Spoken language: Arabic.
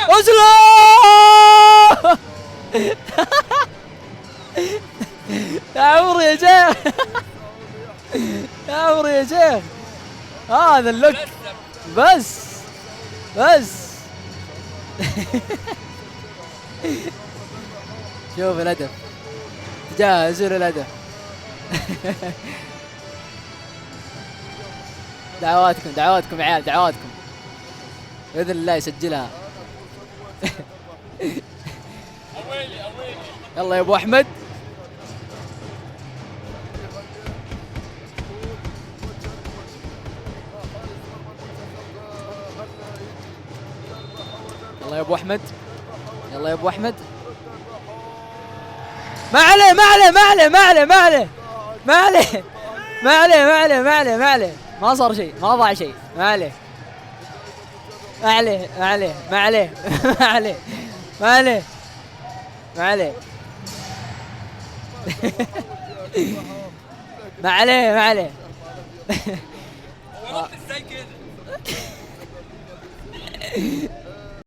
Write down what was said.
اسلم. يا عمري يا شيخ. يا عمري يا شيخ هذا اللوك بس بس. شوف الهدف، تجهزوا للهدف. دعواتكم دعواتكم يا عيال، دعواتكم بإذن الله يسجلها. يلا يا ابو احمد. يلا يا ابو احمد، يلا يا ابو احمد. ما عليه ما عليه ما عليه ما عليه ما عليه ما عليه ما عليه ما عليه ما عليه ما عليه، ما صار شيء، ما ضاع شيء، ما عليه ما عليه ما عليه ما عليه ما عليه ما عليه ما عليه ما عليه ما عليه.